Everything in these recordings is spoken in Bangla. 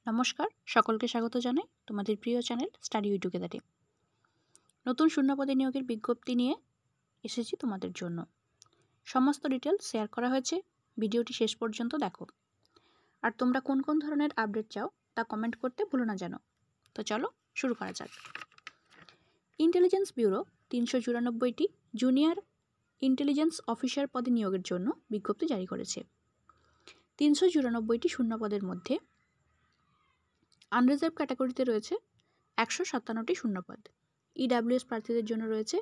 নমস্কার, সকলকে স্বাগত জানাই তোমাদের প্রিয় চ্যানেল স্টাডি উইথ টুগেদারে। নতুন শূন্যপদে নিয়োগের বিজ্ঞপ্তি নিয়ে এসেছি তোমাদের জন্য। সমস্ত ডিটেলস শেয়ার করা হয়েছে, ভিডিওটি শেষ পর্যন্ত দেখো। আর তোমরা কোন কোন ধরনের আপডেট চাও তা কমেন্ট করতে ভুলো না যেন। তো চলো শুরু করা যাক। ইন্টেলিজেন্স ব্যুরো 394টি জুনিয়র ইন্টেলিজেন্স অফিসার পদে নিয়োগের জন্য বিজ্ঞপ্তি জারি করেছে। 394টি শূন্যপদের মধ্যে আনরিজার্ভ ক্যাটাগরিতে রয়েছে 157টি শূন্যপদ, ইডাব্লিউএস প্রার্থীদের জন্য রয়েছে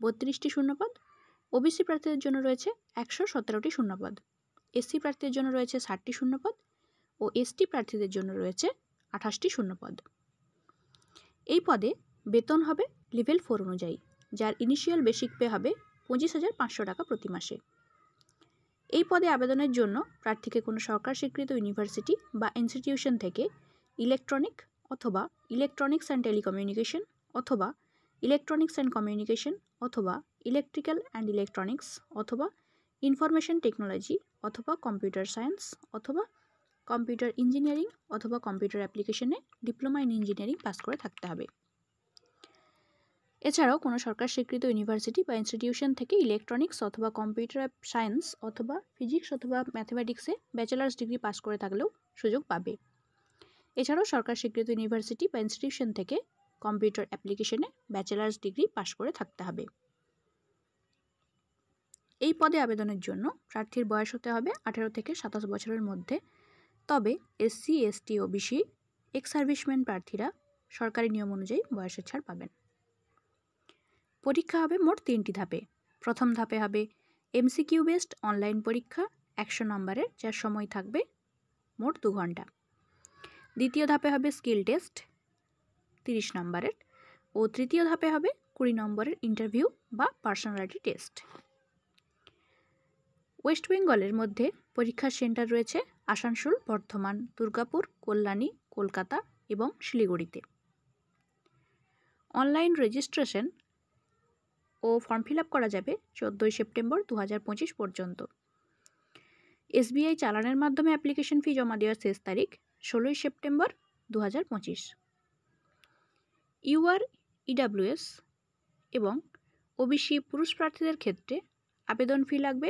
32টি শূন্যপদ, ওবিসি প্রার্থীদের জন্য রয়েছে 117টি শূন্যপদ, এসসি প্রার্থীদের জন্য রয়েছে 60টি শূন্যপদ ও এসটি প্রার্থীদের জন্য রয়েছে 28টি শূন্যপদ। এই পদে বেতন হবে লেভেল 4 অনুযায়ী, যার ইনিশিয়াল বেসিক পে হবে 25,500 টাকা প্রতি মাসে। এই পদে আবেদনের জন্য প্রার্থীকে কোনো সরকার স্বীকৃত ইউনিভার্সিটি বা ইনস্টিটিউশন থেকে ইলেকট্রনিক্স অ্যান্ড টেলিকমিউনিকেশন অথবা ইলেকট্রনিক্স অ্যান্ড কমিউনিকেশন অথবা ইলেকট্রিক্যাল অ্যান্ড ইলেকট্রনিক্স অথবা ইনফরমেশন টেকনোলজি অথবা কম্পিউটার সায়েন্স অথবা কম্পিউটার ইঞ্জিনিয়ারিং অথবা কম্পিউটার অ্যাপ্লিকেশনে ডিপ্লোমা ইন ইঞ্জিনিয়ারিং পাস করে থাকতে হবে। এছাড়াও কোনো সরকার স্বীকৃত ইউনিভার্সিটি বা ইনস্টিটিউশন থেকে ইলেকট্রনিক্স অথবা কম্পিউটার সায়েন্স অথবা ফিজিক্স অথবা ম্যাথমেটিক্সে ব্যাচেলার্স ডিগ্রি পাস করে থাকলেও সুযোগ পাবে। এছাড়াও সরকার স্বীকৃত ইউনিভার্সিটি বা ইনস্টিটিউশন থেকে কম্পিউটার অ্যাপ্লিকেশনে ব্যাচেলার্স ডিগ্রি পাস করে থাকতে হবে। এই পদে আবেদনের জন্য প্রার্থীর বয়স হতে হবে 18 থেকে 27 বছরের মধ্যে। তবে SC, ST, OBC, ex serviceman প্রার্থীরা সরকারি নিয়ম অনুযায়ী বয়সের ছাড় পাবেন। পরীক্ষা হবে মোট 3টি ধাপে। প্রথম ধাপে হবে এমসিকিউ বেসড অনলাইন পরীক্ষা 100 নম্বরের, যার সময় থাকবে মোট 2 ঘন্টা। দ্বিতীয় ধাপে হবে স্কিল টেস্ট 30 নম্বরের ও তৃতীয় ধাপে হবে 20 নম্বরের ইন্টারভিউ বা পার্সোনালিটি টেস্ট। ওয়েস্ট বেঙ্গলের মধ্যে পরীক্ষার সেন্টার রয়েছে আসানসোল, বর্ধমান, দুর্গাপুর, কল্যাণী, কলকাতা এবং শিলিগুড়িতে। অনলাইন রেজিস্ট্রেশন ও ফর্ম ফিল আপ করা যাবে 14 সেপ্টেম্বর 2025 পর্যন্ত। এসবিআই চালানের মাধ্যমে অ্যাপ্লিকেশন ফি জমা দেওয়ার শেষ তারিখ 16 সেপ্টেম্বর 2025। ইউআর, ইডাব্লিউএস এবং ওবিসি পুরুষ প্রার্থীদের ক্ষেত্রে আবেদন ফি লাগবে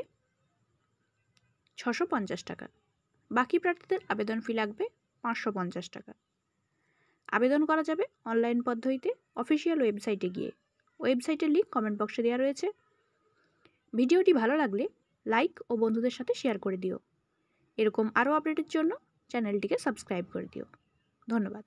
650 টাকা। বাকি প্রার্থীদের আবেদন ফি লাগবে 550 টাকা। আবেদন করা যাবে অনলাইন পদ্ধতিতে অফিসিয়াল ওয়েবসাইটে গিয়ে। ওয়েবসাইটের লিঙ্ক কমেন্ট বক্সে দেওয়া রয়েছে। ভিডিওটি ভালো লাগলে লাইক ও বন্ধুদের সাথে শেয়ার করে দিও। এরকম আরও আপডেটের জন্য চ্যানেলটিকে সাবস্ক্রাইব করে দিও। ধন্যবাদ।